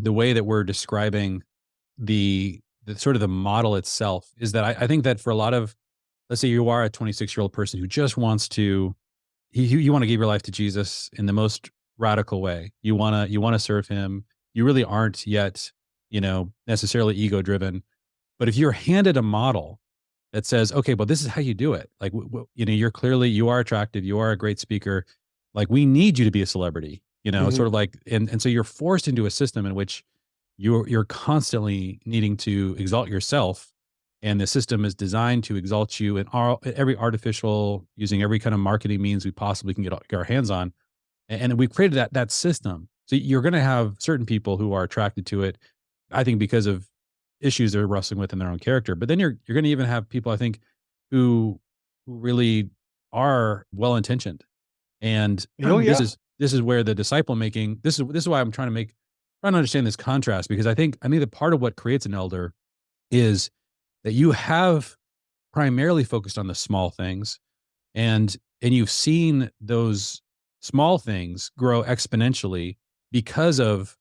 the way that we're describing the sort of the model itself is that I think that for a lot of, let's say you are a 26-year-old person who just wants to, you want to give your life to Jesus in the most radical way. You want to serve him. You really aren't yet, necessarily ego driven. But if you're handed a model that says, okay, but this is how you do it. Like, you are attractive. You are a great speaker. Like, we need you to be a celebrity, Mhm. sort of like, and so you're forced into a system in which you're constantly needing to exalt yourself. And the system is designed to exalt you in every artificial, using every kind of marketing means we possibly can get our hands on. And we've created that system. So you're going to have certain people who are attracted to it, I think, because of issues they're wrestling with in their own character. But then you're going to even have people, I think, who who really are well intentioned. And Oh, this yeah. is this is where the disciple making, this is why I'm trying to understand this contrast, because I think that part of what creates an elder is that you have primarily focused on the small things, and you've seen those small things grow exponentially because of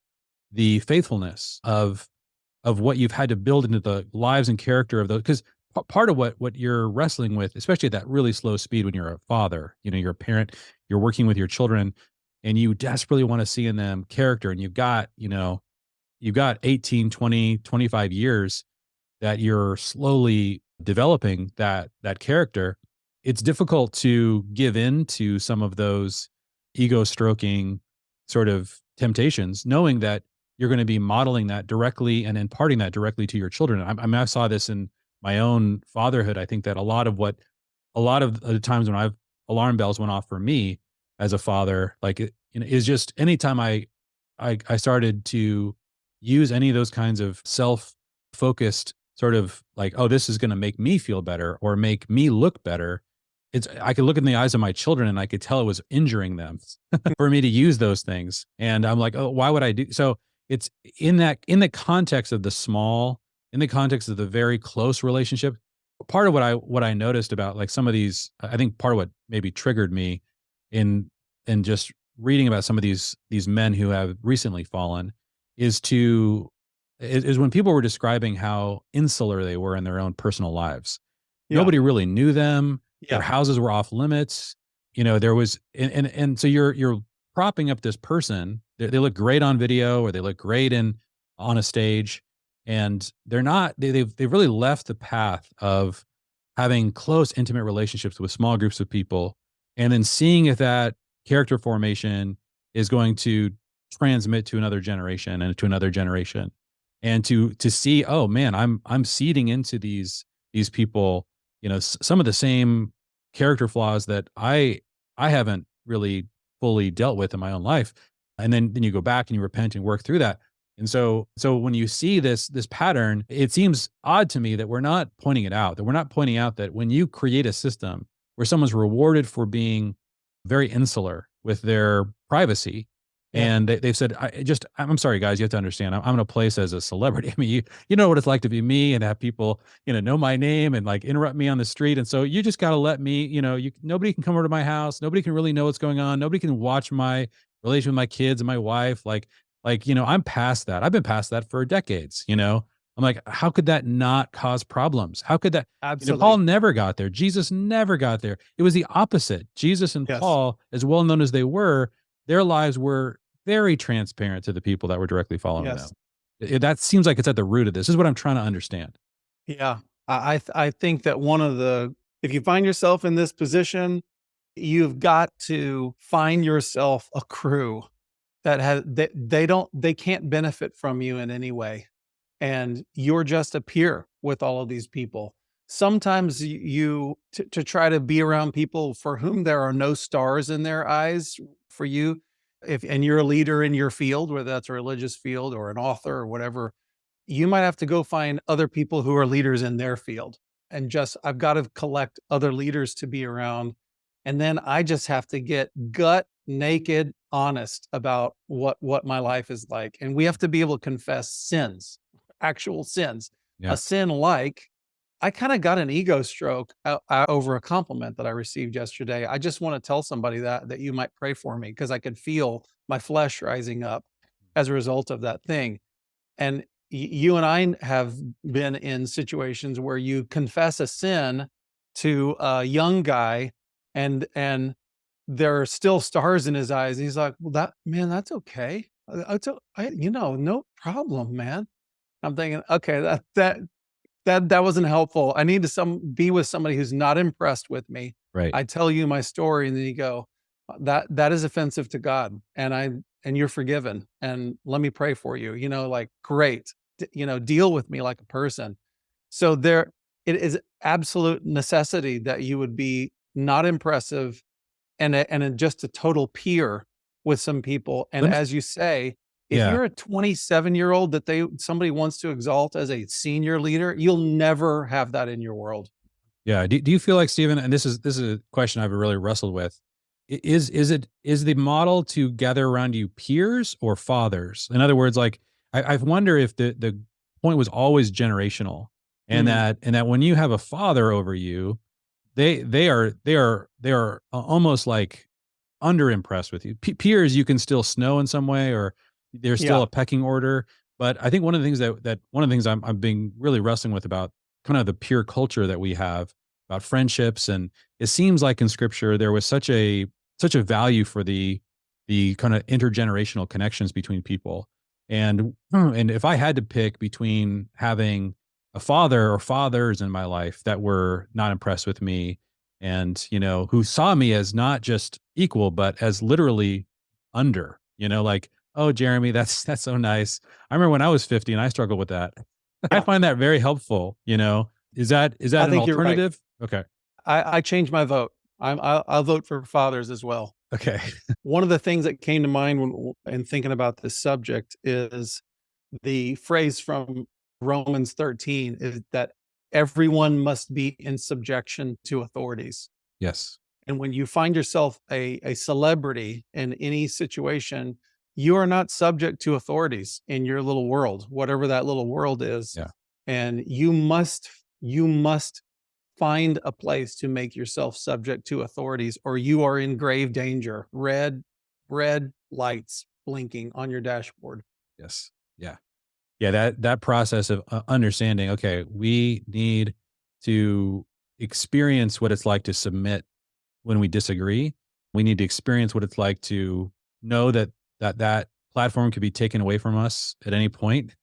the faithfulness of what you've had to build into the lives and character of those. Because part of what you're wrestling with, especially at that really slow speed when you're a father, you're a parent, you're working with your children, and you desperately want to see in them character, and you've got 18, 20, 25 years that you're slowly developing that character. It's difficult to give in to some of those ego stroking sort of temptations, knowing that you're going to be modeling that directly and imparting that directly to your children. I mean, I saw this in my own fatherhood. I think that a lot of the times when I've alarm bells went off for me as a father, like, is just anytime I started to use any of those kinds of self-focused sort of like, "Oh, this is gonna make me feel better or make me look better." I could look in the eyes of my children and I could tell it was injuring them for me to use those things. And I'm like, "Oh, why would I do?" So it's in the context of the small, in the context of the very close relationship, part of what I noticed about, like, some of these, I think part of what maybe triggered me in just reading about some of these men who have recently fallen is when people were describing how insular they were in their own personal lives. Yeah. Nobody really knew them. Their Yeah. houses were off limits. There was, and so you're propping up this person. They look great on video, or they look great on a stage, and they're not. They've really left the path of having close, intimate relationships with small groups of people, and then seeing if that character formation is going to transmit to another generation and to another generation, and to see, oh man, I'm seeding into these people, some of the same character flaws that I haven't really fully dealt with in my own life. And then you go back and you repent and work through that. And so when you see this pattern, it seems odd to me that we're not pointing it out, that we're not pointing out that when you create a system where someone's rewarded for being very insular with their privacy, Yeah. and they've said, I'm sorry, guys, you have to understand, I'm in a place as a celebrity. I mean, you know what it's like to be me and have people, know my name and like interrupt me on the street. And so you just got to let me, nobody can come over to my house. Nobody can really know what's going on. Nobody can watch my relation with my kids and my wife. I'm past that. I've been past that for decades. I'm like, how could that not cause problems? How could that, Paul Absolutely. never got there. Jesus never got there. It was the opposite. Jesus and Yes. Paul, as well known as they were, their lives were very transparent to the people that were directly following them. Yes. That seems like it's at the root of this. This is what I'm trying to understand. Yeah. I think that if you find yourself in this position, you've got to find yourself a crew they can't benefit from you in any way. And you're just a peer with all of these people. Sometimes to try to be around people for whom there are no stars in their eyes for you, and you're a leader in your field, whether that's a religious field or an author or whatever, you might have to go find other people who are leaders in their field. And just, I've got to collect other leaders to be around. And then I just have to get gut naked honest about what my life is like. And we have to be able to confess sins, actual sins. Yeah. A sin like, I kind of got an ego stroke over a compliment that I received yesterday. I just want to tell somebody that you might pray for me, because I could feel my flesh rising up as a result of that thing. And you and I have been in situations where you confess a sin to a young guy, and there are still stars in his eyes. He's like, "Well, that man, that's okay. No problem, man." I'm thinking, okay, that wasn't helpful. I need to be with somebody who's not impressed with me. Right. I tell you my story, and then you go, that is offensive to God, and you're forgiven, and let me pray for you." Like, great. Deal with me like a person. So it is absolute necessity that you would be not impressive, just a total peer with some people. And Let me as you say, if Yeah. you're a 27-year-old that somebody wants to exalt as a senior leader, you'll never have that in your world. Yeah. Do you feel like, Stephen, and this is a question I've really wrestled with. Is the model to gather around you peers or fathers? In other words, like I wonder if the point was always generational, and Mm, that when you have a father over you, they are almost like underimpressed with you. Peers, you can still snow in some way, or there's still yeah. a pecking order. But I think one of the things that one of the things I'm being really wrestling with about kind of the peer culture that we have about friendships, and it seems like in scripture there was such a value for the kind of intergenerational connections between people. And if I had to pick between having a father or fathers in my life that were not impressed with me, and who saw me as not just equal but as literally under, like, oh, Jeremy, that's so nice. I remember when I was 50 and I struggled with that. I Yeah. find that very helpful. Is that I an think you're right. alternative? Okay. I changed my vote. I'll vote for fathers as well. Okay. One of the things that came to mind in thinking about this subject is the phrase from Romans 13 is that everyone must be in subjection to authorities. Yes. And when you find yourself a celebrity in any situation, you are not subject to authorities in your little world, whatever that little world is. Yeah. And you must find a place to make yourself subject to authorities, or you are in grave danger. Red lights blinking on your dashboard. Yes. Yeah. Yeah, that process of understanding, okay, we need to experience what it's like to submit when we disagree. We need to experience what it's like to know that platform could be taken away from us at any point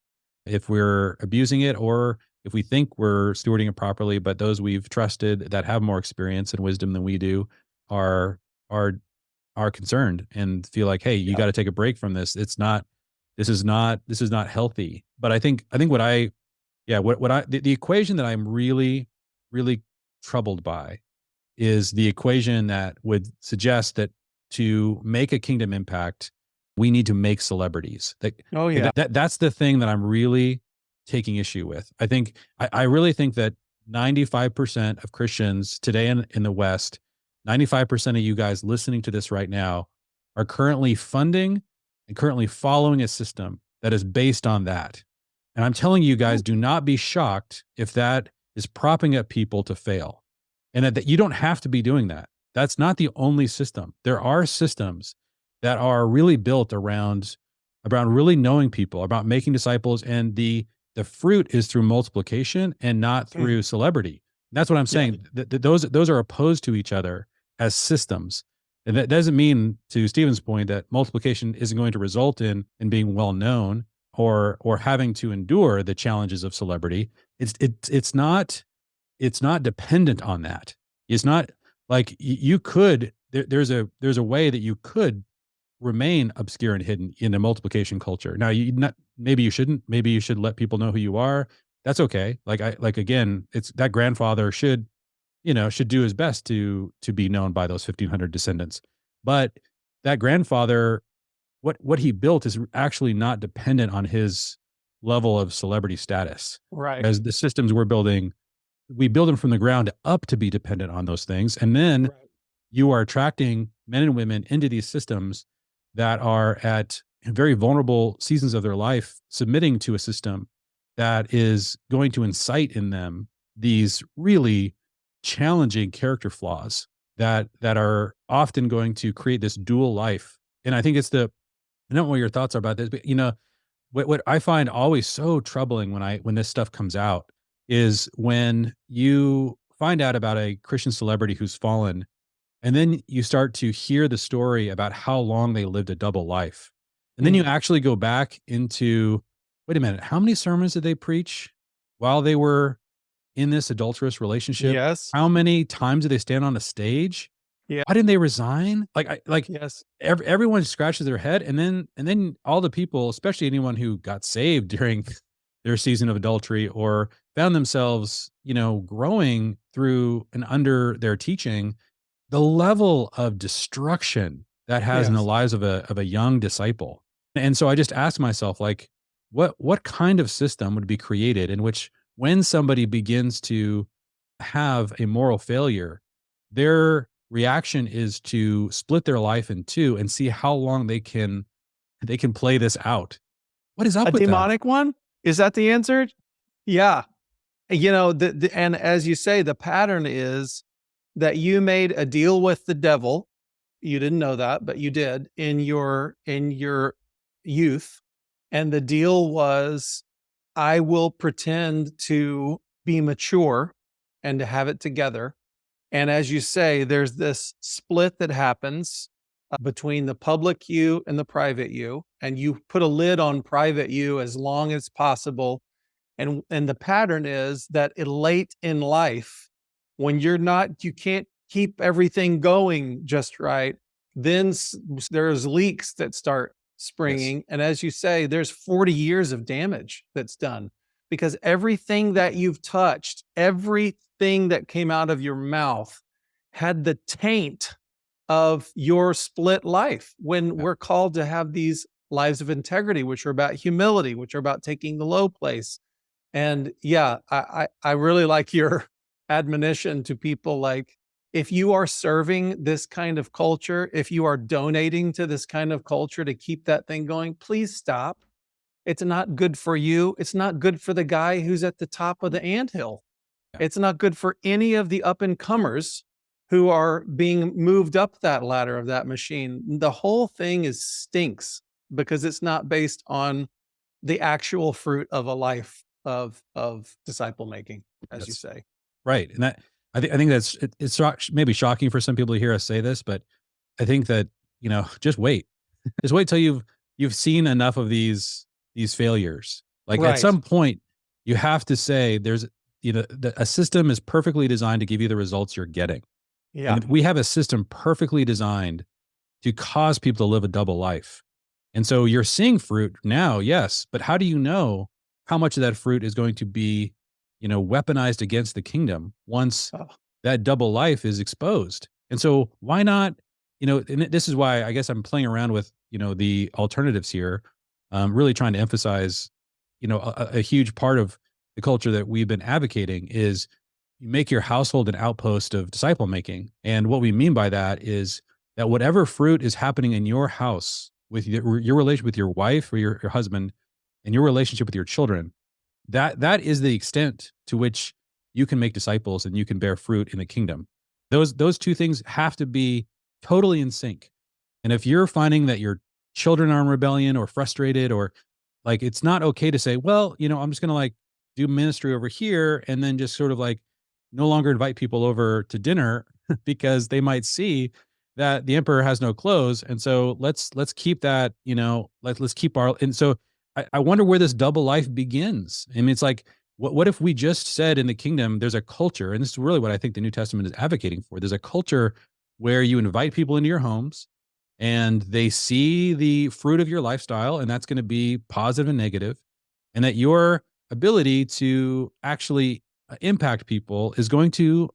if we're abusing it, or if we think we're stewarding it properly, but those we've trusted that have more experience and wisdom than we do are are are concerned and feel like, hey, you Yeah. got to take a break from this. This is not healthy. But I think what I yeah, what I the equation that I'm really, really troubled by is the equation that would suggest that to make a kingdom impact, we need to make celebrities. Oh yeah. That's the thing that I'm really taking issue with. I really think that 95% of Christians today in the West, 95% of you guys listening to this right now are currently funding and currently following a system that is based on that. And I'm telling you guys, do not be shocked if that is propping up people to fail, and that you don't have to be doing that. That's not the only system. There are systems that are really built around really knowing people, about making disciples, and the fruit is through multiplication and not Mhm. through celebrity. That's what I'm Yeah. saying. Those are opposed to each other as systems. And that doesn't mean, to Stephen's point, that multiplication isn't going to result in being well known, or having to endure the challenges of celebrity. It's not dependent on that. It's not like you could there's a way that you could remain obscure and hidden in a multiplication culture. Now, you not maybe you shouldn't. Maybe you should let people know who you are. That's okay. Again, it's that grandfather should do his best to be known by those 1,500 descendants. But that grandfather, what he built is actually not dependent on his level of celebrity status. Right. As the systems we're building, we build them from the ground up to be dependent on those things. And then Right. you are attracting men and women into these systems that are at very vulnerable seasons of their life, submitting to a system that is going to incite in them these really challenging character flaws that are often going to create this dual life. And I think I don't know what your thoughts are about this, but what I find always so troubling when this stuff comes out is when you find out about a Christian celebrity who's fallen, and then you start to hear the story about how long they lived a double life. And then you Mm. actually go back into, wait a minute, how many sermons did they preach while they were in this adulterous relationship? Yes. How many times did they stand on a stage? Yeah. Why didn't they resign? Yes. Everyone scratches their head, and then all the people, especially anyone who got saved during their season of adultery or found themselves, growing through and under their teaching, the level of destruction that has in the Yes. lives of a young disciple. And so I just asked myself, like, what kind of system would be created in which when somebody begins to have a moral failure, their reaction is to split their life in two and see how long they can play this out. What is A up with that? demonic one? Is that the answer? Yeah. And as you say, the pattern is that you made a deal with the devil. You didn't know that, but you did in your youth. And the deal was, I will pretend to be mature and to have it together. And as you say, there's this split that happens between the public you and the private you, and you put a lid on private you as long as possible. And the pattern is that late in life, when you can't keep everything going just right, then there's leaks that start Yes. springing. And as you say, there's 40 years of damage that's done because everything that you've touched, everything that came out of your mouth had the taint of your split life when Yeah. we're called to have these lives of integrity, which are about humility, which are about taking the low place. And yeah, I really like your admonition to people, like, if you are serving this kind of culture, if you are donating to this kind of culture to keep that thing going, please stop. It's not good for you. It's not good for the guy who's at the top of the anthill. Yeah. It's not good for any of the up and comers who are being moved up that ladder of that machine. The whole thing is stinks because it's not based on the actual fruit of a life of disciple making, as you That's say. right. And I think it's maybe shocking for some people to hear us say this, but I think that, just wait. Just wait till you've seen enough of these failures. Like, at Right. some point, you have to say a system is perfectly designed to give you the results you're getting. Yeah. And we have a system perfectly designed to cause people to live a double life. And so you're seeing fruit now, yes, but how do you know how much of that fruit is going to be, weaponized against the kingdom once Oh, that double life is exposed? And so why not, and this is why I guess I'm playing around with, the alternatives here, really trying to emphasize, a huge part of the culture that we've been advocating is you make your household an outpost of disciple making. And what we mean by that is that whatever fruit is happening in your house with your relation with your wife or your husband and your relationship with your children, that is the extent to which you can make disciples and you can bear fruit in the kingdom. Those two things have to be totally in sync. And if you're finding that your children are in rebellion or frustrated, or like, it's not okay to say, well, I'm just going to, like, do ministry over here and then just sort of, like, no longer invite people over to dinner because they might see that the emperor has no clothes. And so let's keep that, let's keep our, and so I wonder where this double life begins. I mean, it's like, what if we just said in the kingdom, there's a culture, and this is really what I think the New Testament is advocating for. There's a culture where you invite people into your homes and they see the fruit of your lifestyle, and that's going to be positive and negative, and that your ability to actually impact people is going to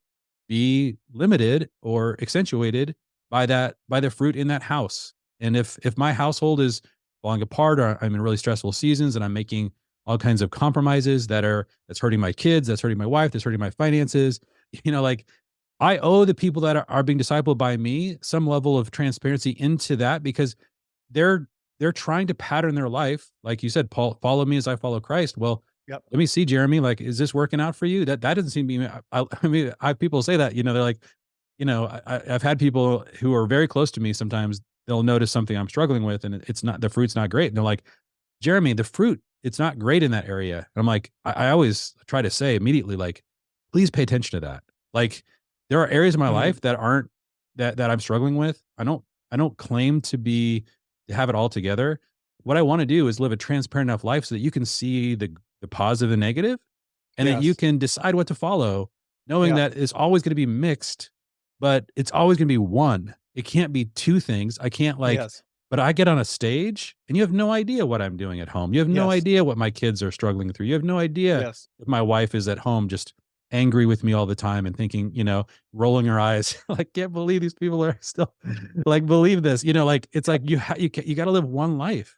be limited or accentuated by the fruit in that house. And if my household is falling apart, or I'm in really stressful seasons and I'm making all kinds of compromises that's hurting my kids, that's hurting my wife, that's hurting my finances, like, I owe the people that are being discipled by me some level of transparency into that, because they're they're trying to pattern their life. Like you said, Paul, follow me as I follow Christ. Well, yep. let me see, Jeremy, like, is this working out for you? That doesn't seem to be, I mean, people say that, they're like, I've had people who are very close to me. Sometimes they'll notice something I'm struggling with and it's not, the fruit's not great. And they're like, Jeremy, the fruit, it's not great in that area. And I'm like, I always try to say immediately, like, please pay attention to that. Like, there are areas of my Mhm. life that aren't that I'm struggling with. I don't claim to have it all together. What I want to do is live a transparent enough life so that you can see the positive and negative, and that you Yes. can decide what to follow, knowing Yeah. that it's always going to be mixed, but it's always going to be one. It can't be two things. I can't like, Yes. but I get on a stage and you have no idea what I'm doing at home. You have no Yes. idea what my kids are struggling through. You have no idea Yes. if my wife is at home just angry with me all the time and thinking, rolling her eyes, like, can't believe these people are still like, believe this, like, it's like you got to live one life.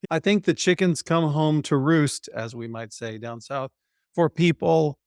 I think the chickens come home to roost, as we might say down south, for people